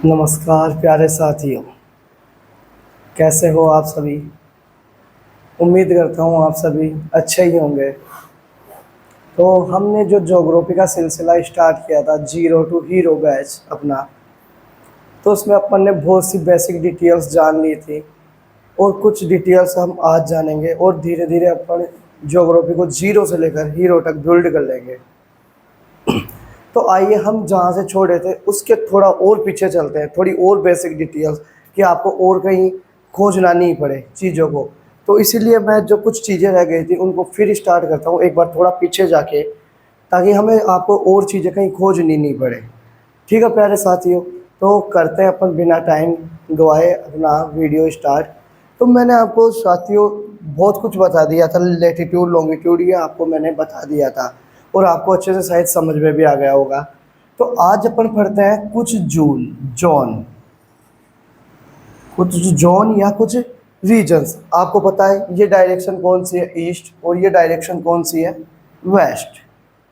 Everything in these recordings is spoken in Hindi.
नमस्कार प्यारे साथियों, कैसे हो आप सभी। उम्मीद करता हूँ आप सभी अच्छे ही होंगे। तो हमने जो ज्योग्राफी का सिलसिला स्टार्ट किया था जीरो टू हीरो बैच अपना, तो उसमें अपन ने बहुत सी बेसिक डिटेल्स जान ली थी और कुछ डिटेल्स हम आज जानेंगे और धीरे धीरे अपन ज्योग्राफी को जीरो से लेकर हीरो तक बिल्ड कर लेंगे। तो आइए हम जहाँ से छोड़े थे उसके थोड़ा और पीछे चलते हैं, थोड़ी और बेसिक डिटेल्स कि आपको और कहीं खोजना नहीं पड़े चीज़ों को। तो इसीलिए मैं जो कुछ चीज़ें रह गई थी उनको फिर स्टार्ट करता हूँ एक बार थोड़ा पीछे जाके, ताकि हमें आपको और चीज़ें कहीं खोजनी नहीं पड़े। ठीक है प्यारे साथियों, तो करते हैं अपन बिना टाइम गवाए अपना वीडियो स्टार्ट। तो मैंने आपको साथियों बहुत कुछ बता दिया था, लेटीट्यूड लॉन्गिट्यूड ये आपको मैंने बता दिया था और आपको अच्छे से शायद समझ में भी आ गया होगा। तो आज अपन पढ़ते हैं कुछ जोन, कुछ जोन या कुछ रीजन्स। आपको पता है ये डायरेक्शन कौन सी है, ईस्ट, और ये डायरेक्शन कौन सी है, वेस्ट।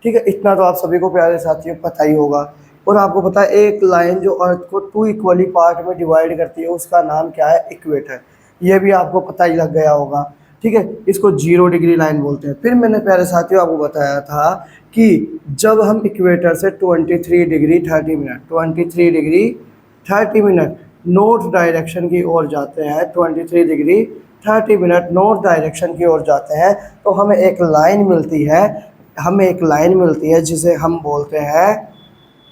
ठीक है, इतना तो आप सभी को प्यारे साथियों पता ही होगा। और आपको पता है एक लाइन जो अर्थ को टू इक्वली पार्ट में डिवाइड करती है उसका नाम क्या है, इक्वेटर। ये भी आपको पता ही लग गया होगा। ठीक है, इसको 0 डिग्री लाइन बोलते हैं। फिर मैंने प्यारे साथियों आपको बताया था कि जब हम इक्वेटर से 23 degree 30 minute 23 degree 30 minute north direction की ओर जाते हैं, 23 डिग्री 30 मिनट नॉर्थ डायरेक्शन की ओर जाते हैं, तो हमें एक लाइन मिलती है, जिसे हम बोलते हैं,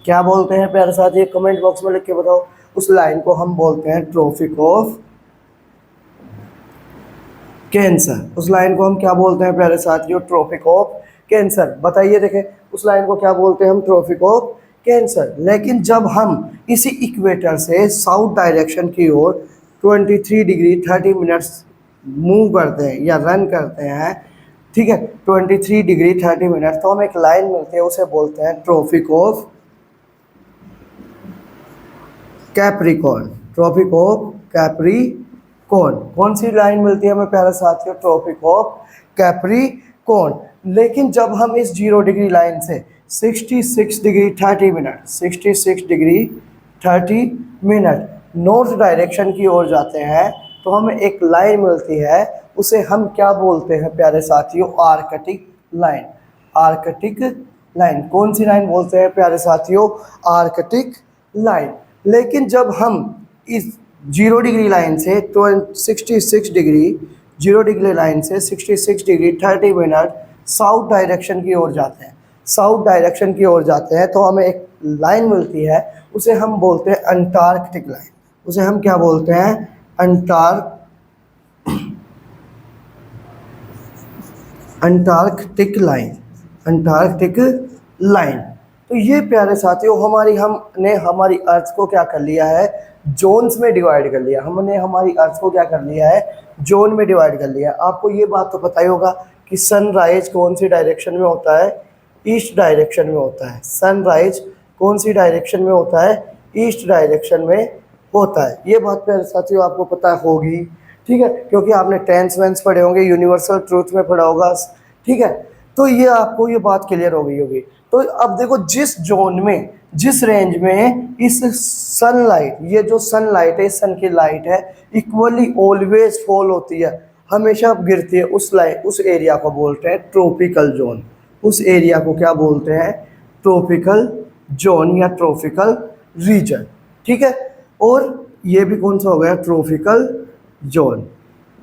क्या बोलते हैं प्यारे साथी, कमेंट बॉक्स में लिख के बताओ। उस लाइन को हम बोलते हैं ट्रॉपिक ऑफ कैंसर। उस लाइन को हम क्या बोलते हैं प्यारे साथियों, ट्रॉपिक ऑफ कैंसर। बताइए देखें, उस लाइन को क्या बोलते हैं हम, ट्रॉपिक ऑफ कैंसर। लेकिन जब हम इसी इक्वेटर से साउथ डायरेक्शन की ओर 23 डिग्री 30 मिनट्स मूव करते हैं या रन करते हैं, ठीक है, 23 डिग्री 30 मिनट, तो हमें एक लाइन मिलती है, उसे बोलते हैं tropic of Capricorn. Tropic of Capricorn, कौन सी लाइन मिलती है हमें प्यारे साथियों, ट्रॉपिक ऑफ कैप्रिकॉर्न। लेकिन जब हम इस 0 डिग्री लाइन से 66 degree 30 minute 66 degree 30 minute north direction की ओर जाते हैं, तो हमें एक लाइन मिलती है, उसे हम क्या बोलते हैं प्यारे साथियों, आर्कटिक लाइन। आर्कटिक लाइन, कौन सी लाइन बोलते हैं प्यारे साथियों, आर्कटिक लाइन। लेकिन जब हम इस 0 डिग्री लाइन से 66 डिग्री 0 डिग्री लाइन से 66 डिग्री 30 मिनट साउथ डायरेक्शन की ओर जाते हैं, साउथ डायरेक्शन की ओर जाते हैं, तो हमें एक लाइन मिलती है, उसे हम बोलते हैं अंटार्कटिक लाइन। उसे हम क्या बोलते हैं, अंटार्कटिक लाइन, अंटार्कटिक लाइन। तो ये प्यारे साथियों हमने हमारी अर्थ को क्या कर लिया है, जोन्स में डिवाइड कर लिया। हमने हमारी अर्थ को क्या कर लिया है, जोन में डिवाइड कर लिया। आपको ये बात तो पता ही होगा कि सनराइज कौन सी डायरेक्शन में होता है, ईस्ट डायरेक्शन में होता है। सनराइज कौन सी डायरेक्शन में होता है, ईस्ट डायरेक्शन में होता है। ये बात प्यारे साथियों आपको पता होगी, ठीक है, क्योंकि आपने टेंस वेंस पढ़े होंगे, यूनिवर्सल ट्रूथ में पढ़ा होगा, ठीक है। तो ये आपको ये बात क्लियर हो गई होगी। तो अब देखो, जिस जोन में, जिस रेंज में इस सनलाइट, ये जो सनलाइट है, सन की लाइट है, इक्वली ऑलवेज फॉल होती है, हमेशा गिरती है, उस एरिया को बोलते हैं ट्रॉपिकल जोन। उस एरिया को क्या बोलते हैं, ट्रॉपिकल जोन या ट्रॉपिकल रीजन, ठीक है। और ये भी कौन सा हो गया, ट्रॉपिकल जोन,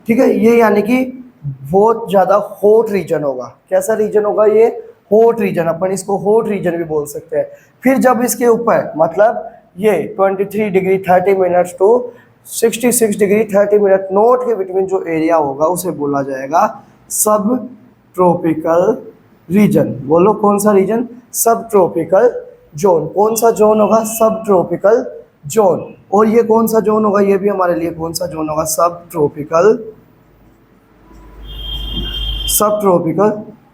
ठीक है। ये यानी कि बहुत ज़्यादा हॉट रीजन होगा। कैसा रीजन होगा ये, हॉट रीजन, अपन इसको हॉट रीजन भी बोल सकते हैं। फिर जब इसके ऊपर मतलब ये 23 degree 30 minutes to 66 degree 30 minute north के बिटवीन जो एरिया होगा उसे बोला जाएगा सब ट्रॉपिकल रीजन। बोलो कौन सा रीजन, सब ट्रॉपिकल जोन। कौन सा जोन होगा, सब ट्रॉपिकल जोन। और ये कौन सा जोन होगा, ये भी हमारे लिए कौन सा जोन होगा, सब ट्रॉपिकल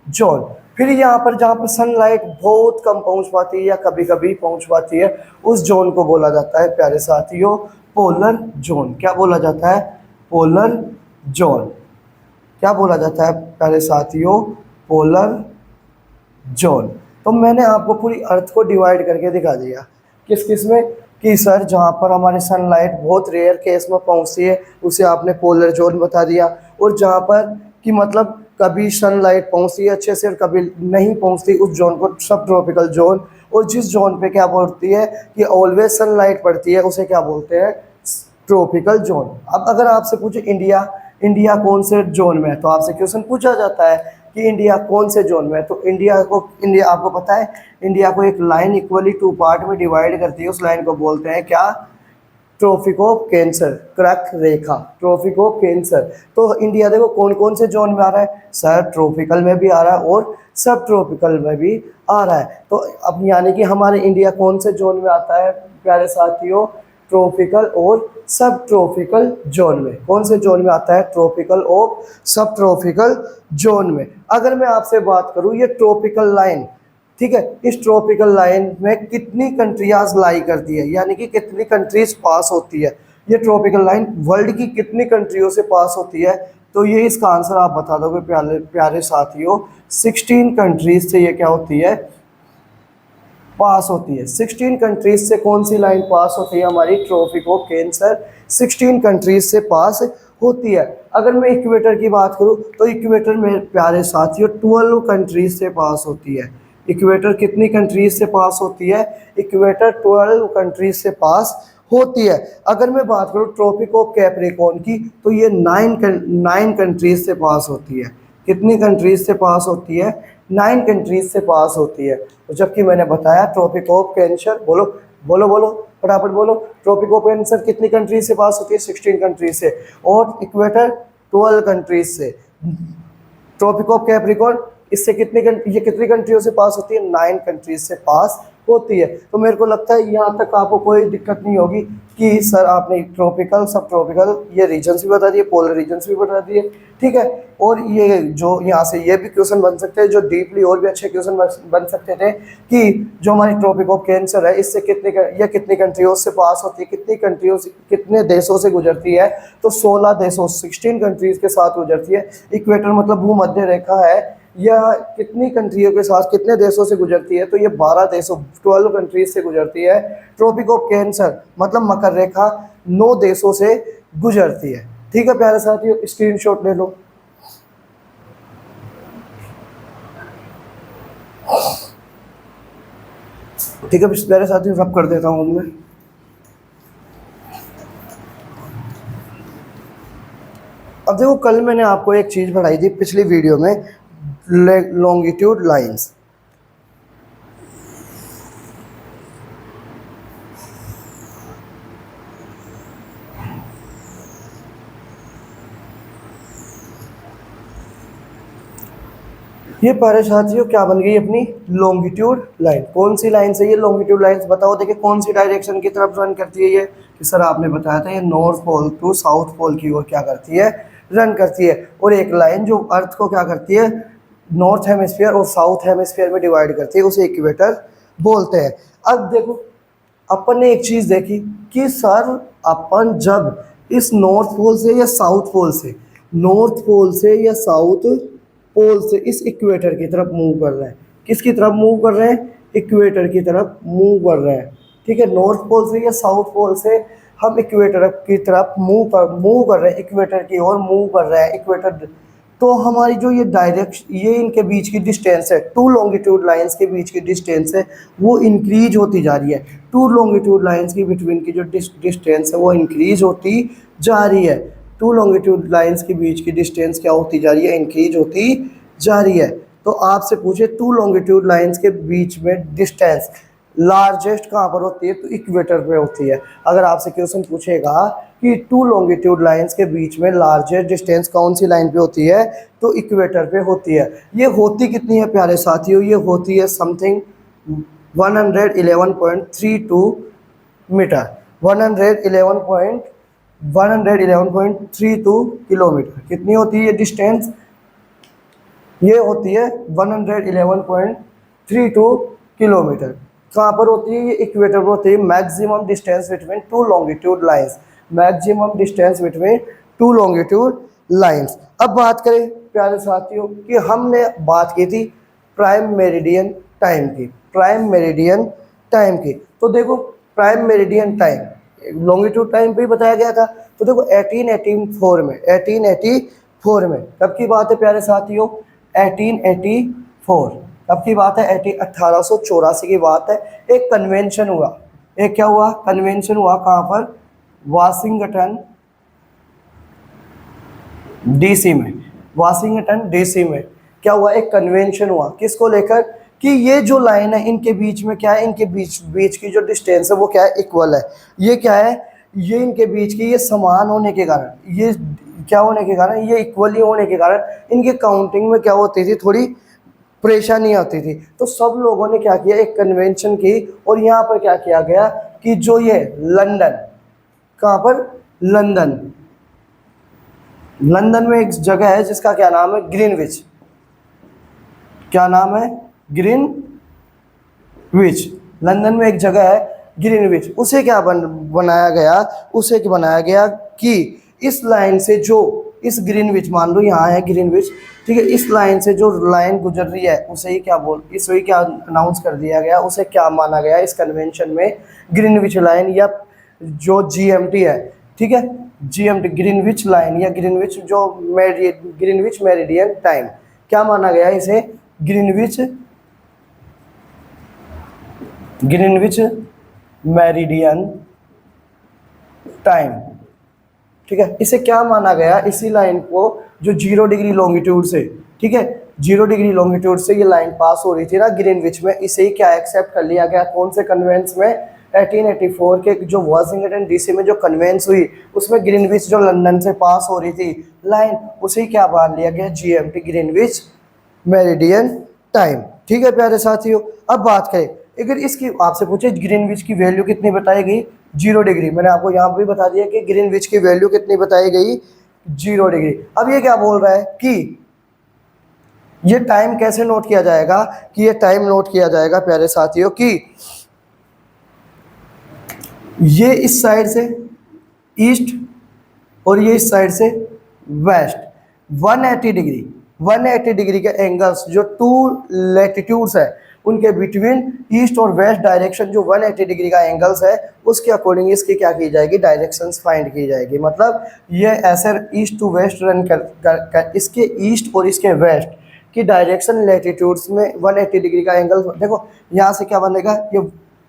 जोन। फिर यहाँ पर जहाँ पर सनलाइट बहुत कम पहुँच पाती है या कभी कभी पहुँच पाती है, उस जोन को बोला जाता है प्यारे साथियों पोलर जोन। क्या बोला जाता है, पोलर जोन। क्या बोला जाता है प्यारे साथियों, पोलर जोन। तो मैंने आपको पूरी अर्थ को डिवाइड करके दिखा दिया, किस किस में, कि सर जहाँ पर हमारी सनलाइट बहुत रेयर केस में पहुँचती है उसे आपने पोलर जोन बता दिया, और जहाँ पर कि मतलब कभी सनलाइट पहुँचती है अच्छे से और कभी नहीं पहुँचती उस जोन को सब ट्रॉपिकल जोन, और जिस जोन पे क्या बोलती है कि ऑलवेज सनलाइट पड़ती है उसे क्या बोलते हैं, ट्रॉपिकल जोन। अब अगर आपसे पूछे इंडिया, इंडिया कौन से जोन में है, तो आपसे क्वेश्चन पूछा जाता है कि इंडिया कौन से जोन में है, तो इंडिया आपको पता है इंडिया को एक लाइन इक्वली टू पार्ट में डिवाइड करती है, उस लाइन को बोलते हैं क्या, ट्रॉपिक ऑफ कैंसर, क्रक रेखा, ट्रॉपिक ऑफ कैंसर। तो इंडिया देखो कौन कौन से जोन में आ रहा है, सर ट्रॉपिकल में भी आ रहा है और सब ट्रॉपिकल में भी आ रहा है। तो अब यानी कि हमारे इंडिया कौन से जोन में आता है प्यारे साथियों, ट्रॉपिकल और सब ट्रॉपिकल जोन में। कौन से जोन में आता है, ट्रॉपिकल और सब ट्रॉपिकल जोन में। अगर मैं आपसे बात करूं ये ट्रॉपिकल लाइन, ठीक है, इस ट्रॉपिकल लाइन में कितनी कंट्रियाज लाई करती है, यानी कि कितनी कंट्रीज पास होती है, ये ट्रॉपिकल लाइन वर्ल्ड की कितनी कंट्रियों से पास होती है, तो ये इसका आंसर आप बता दोगे प्यारे प्यारे साथियों, 16 कंट्रीज से ये क्या होती है, पास होती है। 16 कंट्रीज से कौन सी लाइन पास होती है, हमारी ट्रॉपिक ऑफ कैंसर 16 कंट्रीज से पास होती है। अगर मैं इक्वेटर की बात करूं तो इक्वेटर में प्यारे साथियों 12 कंट्रीज से पास होती है। इक्वेटर कितनी कंट्रीज से पास होती है, इक्वेटर 12 कंट्रीज से पास होती है। अगर मैं बात करूं ट्रॉपिक ऑफ कैप्रिकॉर्न की तो ये 9 कंट्रीज से पास होती है। कितनी कंट्रीज से पास होती है, 9 कंट्रीज से पास होती है। तो जबकि मैंने बताया ट्रॉपिक ऑफ कैंसर, बोलो बोलो बोलो फटाफट बोलो, ट्रॉपिक ऑफ कैंसर कितनी कंट्रीज से पास होती है, 16 कंट्रीज से, और इक्वेटर 12 कंट्रीज से। ट्रॉपिक ऑफ कैप्रिकॉर्न इससे ये कितनी कंट्रियों से पास होती है, 9 कंट्रीज से पास होती है। तो मेरे को लगता है यहाँ तक आपको कोई दिक्कत नहीं होगी कि सर आपने ट्रॉपिकल सब ट्रॉपिकल ये रीजन्स भी बता दिए, पोलर रीजन्स भी बता दिए, ठीक है। और ये जो यहाँ से ये भी क्वेश्चन बन सकते हैं, जो डीपली और भी अच्छे क्वेश्चन बन सकते थे कि जो हमारी ट्रॉपिक ऑफ कैंसर है इससे कितनी कंट्रियों से पास होती है, कितनी कंट्रियों से कितने देशों से गुजरती है, तो 16 देशों 16 कंट्रीज के साथ गुजरती है। इक्वेटर मतलब भूमध्य रेखा है, यह कितनी कंट्रियों के साथ कितने देशों से गुजरती है, तो ये 12 देशों 12 कंट्रीज से गुजरती है। ट्रॉपिक ऑफ कैंसर मतलब मकर रेखा 9 देशों से गुजरती है। ठीक है प्यारे साथियों, स्क्रीनशॉट ले लो। ठीक है प्यारे साथियों, रब कर देता हूँ मैं। अब देखो कल मैंने आपको एक चीज़ पढ़ाई थी पिछली वीडियो में, लॉन्गिट्यूड लाइंस। ये प्यारे साथियों क्या बन गई अपनी लॉन्गिट्यूड लाइन। कौन सी लाइन से ये लॉन्गिट्यूड लाइंस बताओ, देखिए कौन सी डायरेक्शन की तरफ रन करती है ये, कि सर आपने बताया था ये north pole to south pole की ओर क्या करती है, रन करती है। और एक लाइन जो अर्थ को क्या करती है, नॉर्थ हेमिस्फीयर और साउथ हेमिस्फीयर में डिवाइड करती है, उसे इक्वेटर बोलते हैं। अब देखो अपन ने एक चीज़ देखी कि सर अपन जब इस नॉर्थ पोल से या साउथ पोल से, नॉर्थ पोल से या साउथ पोल से इस इक्वेटर की तरफ मूव कर रहे हैं, किसकी तरफ मूव कर रहे हैं, इक्वेटर की तरफ मूव कर रहे हैं। ठीक है, नॉर्थ पोल से या साउथ पोल से हम इक्वेटर की तरफ मूव कर रहे हैं, इक्वेटर की ओर मूव कर रहे हैं, इक्वेटर। तो हमारी जो ये ये इनके बीच की डिस्टेंस है, 2 लॉन्गिट्यूड लाइंस के बीच की डिस्टेंस है वो इंक्रीज होती जा रही है। 2 लॉन्गिट्यूड लाइंस की बिटवीन की जो डिस्टेंस है वो इंक्रीज होती जा रही है। 2 लॉन्गिट्यूड लाइंस के बीच की डिस्टेंस क्या होती जा रही है, इंक्रीज होती जा रही है। तो आपसे पूछे 2 लॉन्गिट्यूड लाइंस के बीच में डिस्टेंस लार्जेस्ट कहाँ पर होती है, तो इक्वेटर पे होती है। अगर आपसे क्वेश्चन पूछेगा कि 2 लॉन्गिट्यूड लाइंस के बीच में लार्जेस्ट डिस्टेंस कौन सी लाइन पे होती है, तो इक्वेटर पे होती है। ये होती कितनी है प्यारे साथियों, ये होती है समथिंग 111.32 मीटर, 111.32 किलोमीटर। कितनी होती है ये डिस्टेंस, ये होती है 111.32 किलोमीटर। कहाँ पर होती है, ये इक्वेटर पर होती है। Maximum distance between 2 longitude lines, maximum distance between 2 longitude lines. अब बात करें प्यारे साथियों कि हमने बात की थी प्राइम मेरिडियन टाइम की, प्राइम मेरिडियन टाइम की। तो देखो prime meridian time longitude time पे ही बताया गया था। तो देखो 1884 में, 1884 में कब की बात है प्यारे साथियों, 1884 कब की बात है, 1884 की बात है। एक कन्वेंशन हुआ, एक क्या हुआ, कन्वेंशन हुआ, कहाँ पर, वाशिंगटन डीसी में, वाशिंगटन डीसी में क्या हुआ, एक कन्वेंशन हुआ, किसको लेकर, कि ये जो लाइन है इनके बीच में क्या है, इनके बीच बीच की जो डिस्टेंस है वो क्या है, इक्वल है। ये क्या है, ये इनके बीच की ये समान होने के कारण, ये क्या होने के कारण, ये इक्वली होने के कारण इनके काउंटिंग में क्या होती थी, थोड़ी परेशानी आती थी। तो सब लोगों ने क्या किया, एक कन्वेंशन की, और यहाँ पर क्या किया गया कि जो ये लंदन, कहाँ पर, लंदन, लंदन में एक जगह है जिसका क्या नाम है, ग्रीनविच, क्या नाम है, ग्रीनविच, लंदन में एक जगह है ग्रीनविच, उसे क्या बनाया गया, उसे क्या बनाया गया कि इस लाइन से जो, इस ग्रीनविच, मान लो यहाँ है ग्रीनविच, ठीक है, इस लाइन से जो लाइन गुजर रही है उसे ही क्या इसे ही क्या अनाउंस कर दिया गया, उसे क्या माना गया इस कन्वेंशन में, ग्रीनविच लाइन, या जो जीएमटी है, ठीक है, जीएमटी ग्रीनविच लाइन, या ग्रीनविच जो ग्रीनविच मेरिडियन टाइम, क्या माना गया इसे, ग्रीनविच मेरिडियन टाइम, ठीक है, इसे क्या माना गया, इसी लाइन को जो 0 डिग्री लॉन्गिट्यूड से, ठीक है, 0 डिग्री लॉन्गिट्यूड से ये लाइन पास हो रही थी ना ग्रीनविच में, इसे ही क्या एक्सेप्ट कर लिया गया, कौन से कन्वेंस में, 1884 के जो वाशिंगटन डीसी में जो कन्वेंस हुई उसमें ग्रीनविच जो लंदन से पास हो रही थी लाइन, उसे ही क्या मान लिया गया, जीएमटी ग्रीनविच मेरिडियन टाइम। ठीक है प्यारे साथियों, अब बात करें, अगर इसकी आपसे पूछे ग्रीनविच की वैल्यू कितनी बताई गई, 0 डिग्री, मैंने आपको यहाँ पे बता दिया कि ग्रीनविच की वैल्यू कितनी बताई गई, 0 डिग्री। अब ये क्या बोल रहा है कि ये टाइम कैसे नोट किया जाएगा, कि ये टाइम नोट किया जाएगा प्यारे साथियों कि ये इस साइड से ईस्ट और ये इस साइड से वेस्ट, 180 डिग्री, 180 डिग्री के एंगल्स जो टू लैटिट्यूड्स है उनके बिटवीन ईस्ट और वेस्ट डायरेक्शन जो 180 डिग्री का एंगल्स है उसके अकॉर्डिंग इसकी क्या की जाएगी, डायरेक्शंस फाइंड की जाएगी। मतलब ये ऐसे ईस्ट टू वेस्ट रन कर इसके ईस्ट और इसके वेस्ट की डायरेक्शन लैटिट्यूड्स में 180 डिग्री का एंगल, देखो यहाँ से क्या बनेगा, ये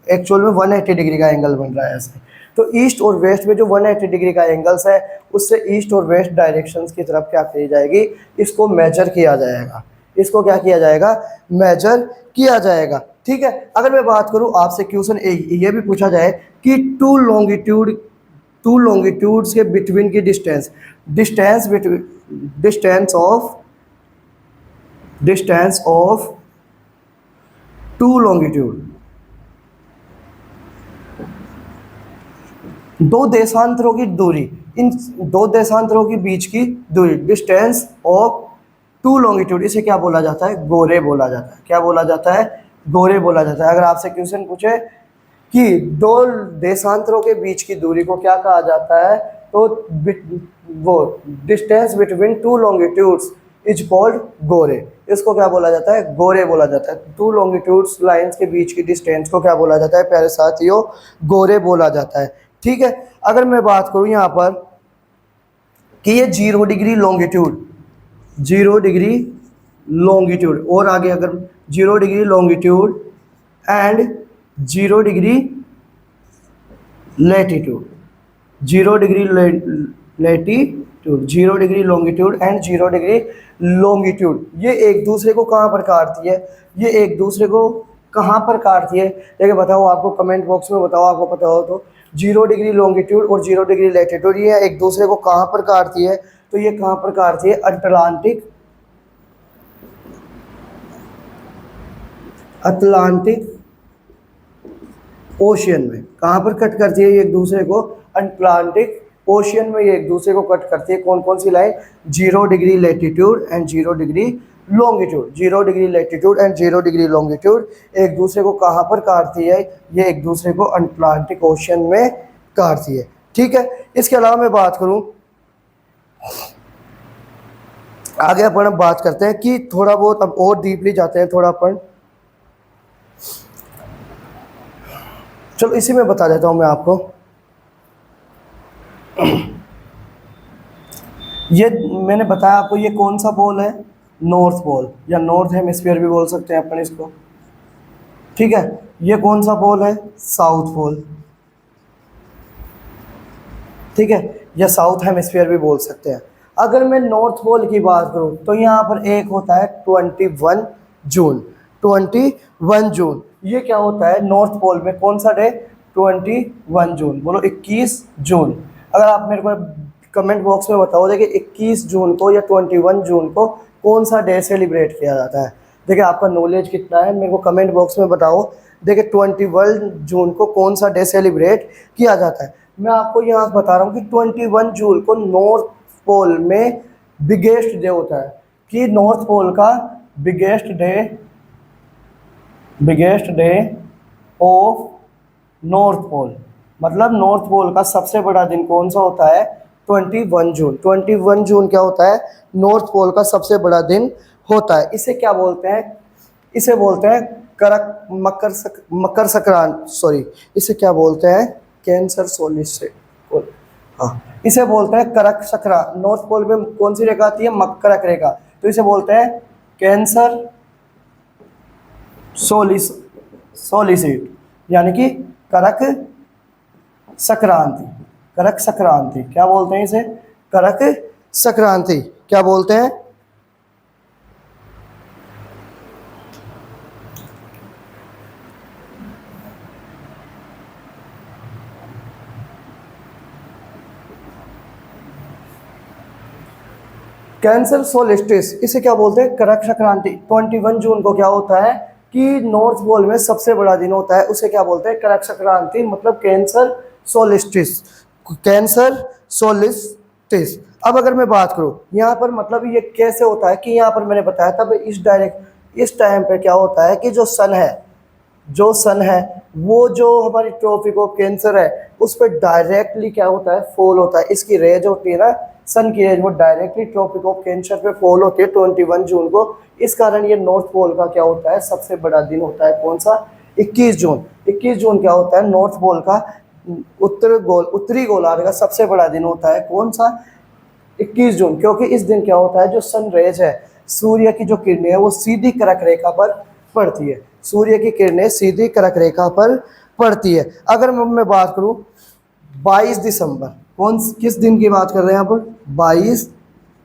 एक्चुअल में 180 डिग्री का एंगल बन रहा है ऐसे। तो ईस्ट और वेस्ट में जो 180 डिग्री का एंगल्स है उससे ईस्ट और वेस्ट डायरेक्शंस की तरफ क्या की जाएगी, इसको मेजर किया जाएगा, इसको क्या किया जाएगा, मेजर किया जाएगा। ठीक है, अगर मैं बात करूं आपसे क्वेश्चन ये भी पूछा जाए कि टू लॉन्गिट्यूड्स के बिटवीन की distance, distance of two longitude, दो देशांतरों की दूरी, इन दो देशांतरों के बीच की दूरी, डिस्टेंस ऑफ टू लॉन्गिट्यूड, इसे क्या बोला जाता है, गोरे बोला जाता है। क्या बोला जाता है, गोरे बोला जाता है। अगर आपसे क्वेश्चन पूछे कि दो देशांतरों के बीच की दूरी को क्या कहा जाता है, तो वो distance between two longitudes is called गोरे, इसको क्या बोला जाता है, गोरे बोला जाता है। टू लॉन्गिट्यूड्स लाइंस के बीच की डिस्टेंस को क्या बोला जाता है प्यारे साथियों, गोरे बोला जाता है। ठीक है, अगर मैं बात करूं यहाँ पर कि ये 0 डिग्री लॉन्गिट्यूड, 0 डिग्री लॉन्गिट्यूड, और आगे अगर 0 degree longitude and 0 degree latitude, 0 degree latitude, 0 degree longitude and 0 degree longitude, ये एक दूसरे को कहाँ पर काटती है, ये एक दूसरे को कहाँ पर काटती है, लेकिन बताओ, आपको कमेंट बॉक्स में बताओ, आपको पता हो तो। 0 डिग्री लॉन्गिट्यूड और 0 डिग्री लैटिट्यूड ये एक दूसरे को कहाँ पर काटती है, तो ये कहाँ पर काटती है, अटलांटिक ओशियन में। कहाँ पर कट करती है ये एक दूसरे को, अटलांटिक ओशियन में ये एक दूसरे को कट करती है। कौन कौन सी line, 0 degree latitude and 0 degree longitude, 0 degree latitude and 0 degree longitude एक दूसरे को कहाँ पर काटती है, ये एक दूसरे को अटलांटिक ओशियन में काटती है। ठीक है, इसके अलावा मैं बात करूं, आगे अपन बात करते हैं कि थोड़ा बहुत अब और डीपली जाते हैं, थोड़ा अपन चलो इसी में बता देता हूँ मैं आपको। ये मैंने बताया आपको, ये कौन सा पोल है, नॉर्थ पोल या नॉर्थ हेमिस्फीयर भी बोल सकते हैं अपन इसको, ठीक है। ये कौन सा पोल है, साउथ पोल, ठीक है, या साउथ हेमिस्फीयर भी बोल सकते हैं। अगर मैं नॉर्थ पोल की बात करूं तो यहाँ पर एक होता है 21 जून, 21 जून। ये क्या होता है नॉर्थ पोल में, कौन सा डे, 21 जून, बोलो 21 जून। अगर आप मेरे को कमेंट बॉक्स में बताओ देखिए 21 जून को या 21 जून को कौन सा डे सेलिब्रेट किया जाता है। देखिए आपका नॉलेज कितना है मेरे को कमेंट बॉक्स में बताओ। देखिए 21 जून को कौन सा डे सेलिब्रेट किया जाता है। मैं आपको यहाँ बता रहा हूँ कि 21 जून को नॉर्थ पोल में बिगेस्ट डे होता है, कि नॉर्थ पोल का biggest day of north pole, मतलब नॉर्थ पोल का सबसे बड़ा दिन कौन सा होता है, 21 जून। 21 जून क्या होता है, नॉर्थ पोल का सबसे बड़ा दिन होता है। इसे क्या बोलते हैं, इसे बोलते हैं मकर संक्रांति, सॉरी इसे क्या बोलते हैं, कैंसर सोलिस्टिस, हाँ इसे बोलते हैं करक संक्रांति। नॉर्थ पोल में कौन सी रेखा आती है, मकर रेखा, तो इसे बोलते हैं कैंसर सोलिसिट, यानी कि करक संक्रांति। करक संक्रांति क्या बोलते हैं इसे, करक संक्रांति क्या बोलते हैं। कैंसर सोलिस्टिस इसे क्या बोलते हैं, करक संक्रांति। 21 जून को क्या होता है कि नॉर्थ पोल में सबसे बड़ा दिन होता है, उसे क्या बोलते हैं, करक संक्रांति, मतलब कैंसर सोलिस्टिस, कैंसर सोलिस्टिस। अब अगर मैं बात करूं यहाँ पर, मतलब ये कैसे होता है कि यहाँ पर मैंने बताया था इस टाइम पे क्या होता है कि जो सन है वो जो हमारी ट्रॉपिक ऑफ कैंसर है उस पर डायरेक्टली क्या होता है, फॉल होता है। इसकी रेज होती है ना, सन की रेज, वो डायरेक्टली ट्रॉपिक ऑफ कैंसर पे फॉल होती है 21 जून को। इस कारण ये नॉर्थ पोल का क्या होता है, सबसे बड़ा दिन होता है, कौन सा, 21 जून। 21 जून क्या होता है, नॉर्थ पोल का उत्तरी गोलार्ध का सबसे बड़ा दिन होता है, कौन सा, 21 जून। क्योंकि इस दिन क्या होता है, जो सन रेज है, सूर्य की जो किरणें है वो सीधी कर्क रेखा पर पड़ती है, सूर्य की किरणें सीधी कर्क रेखा पर पड़ती है। अगर मैं बात करूं 22 दिसंबर, किस दिन की बात कर रहे हैं यहाँ पर, 22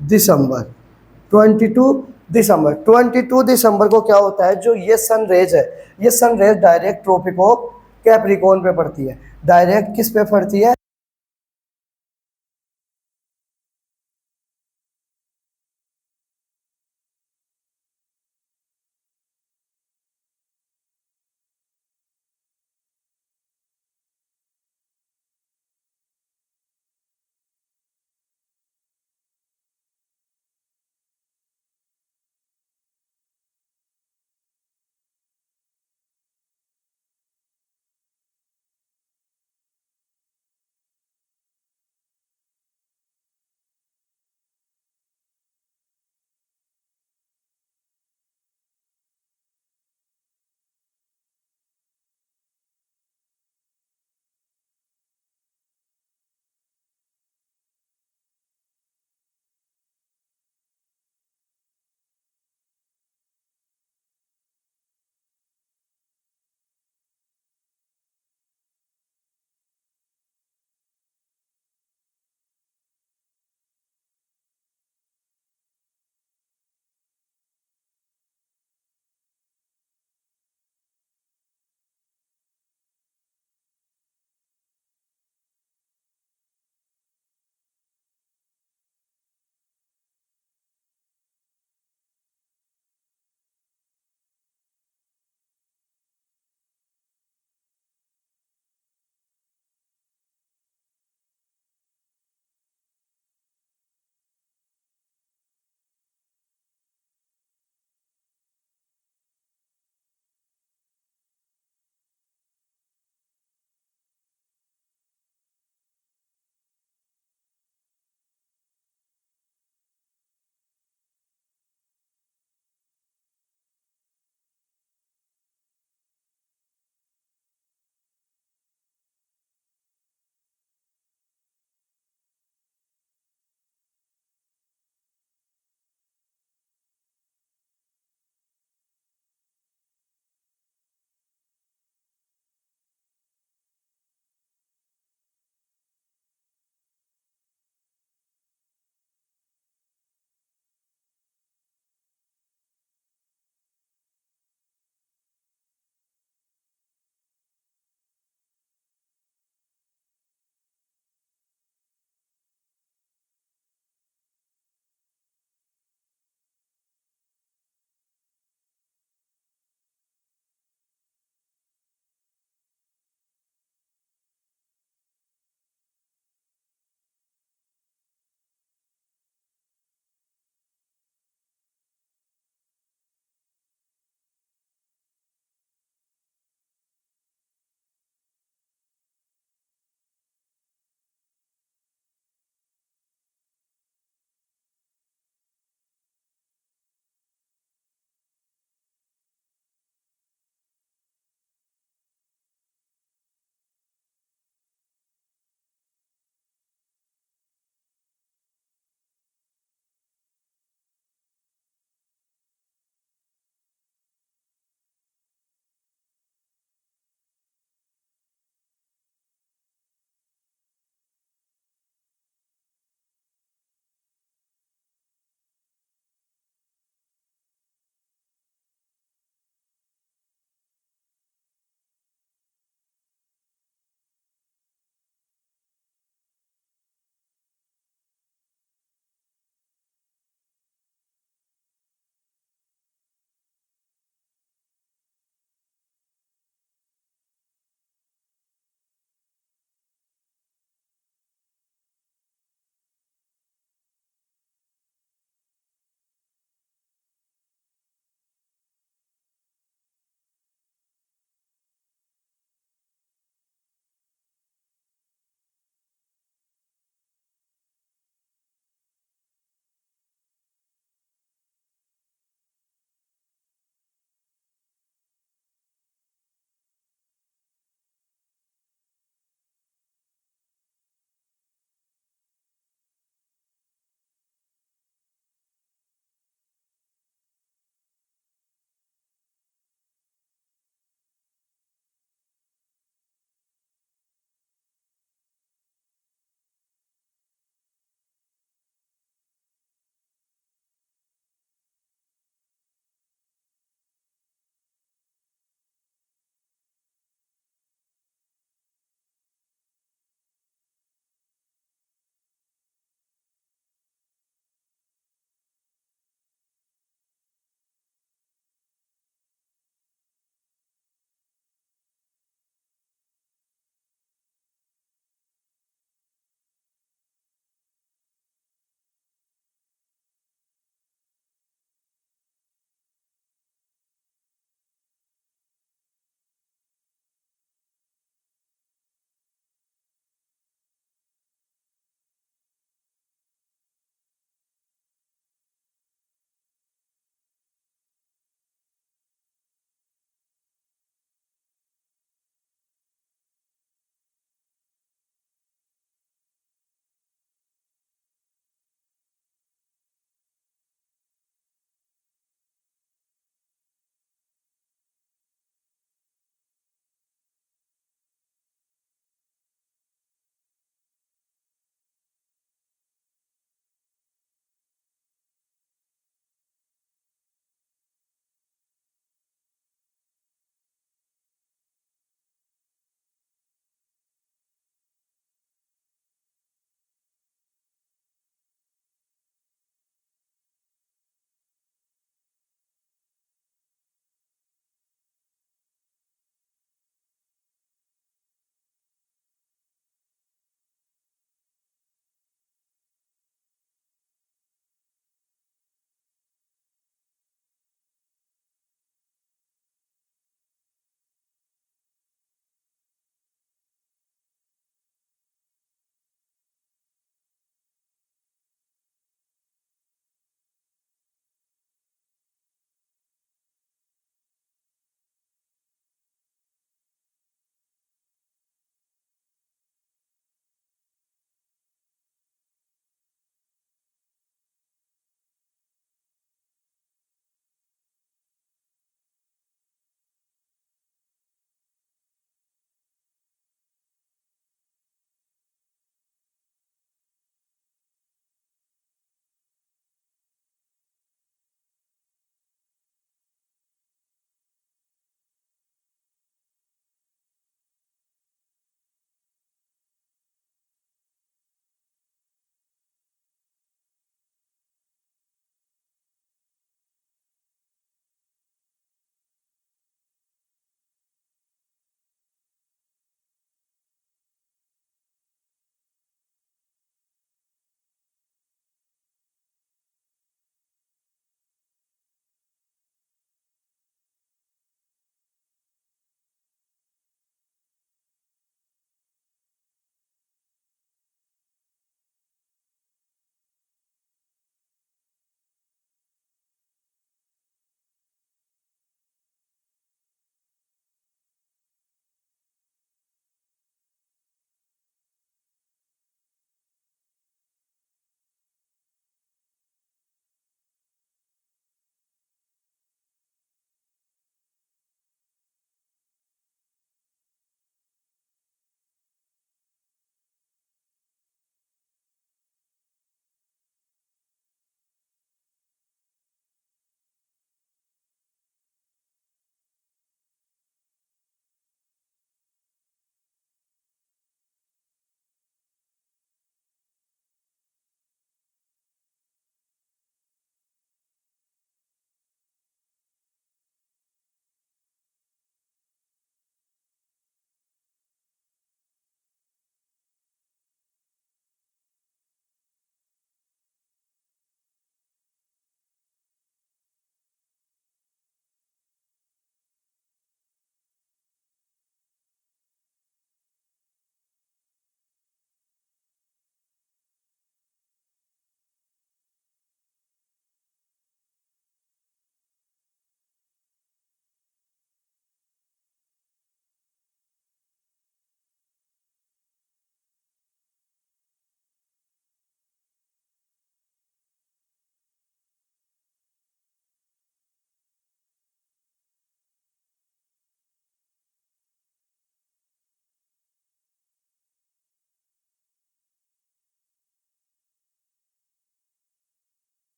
दिसंबर, 22 दिसंबर को क्या होता है, जो ये sun rays direct tropic of Capricorn पे पड़ती है। डायरेक्ट किस पे पड़ती है,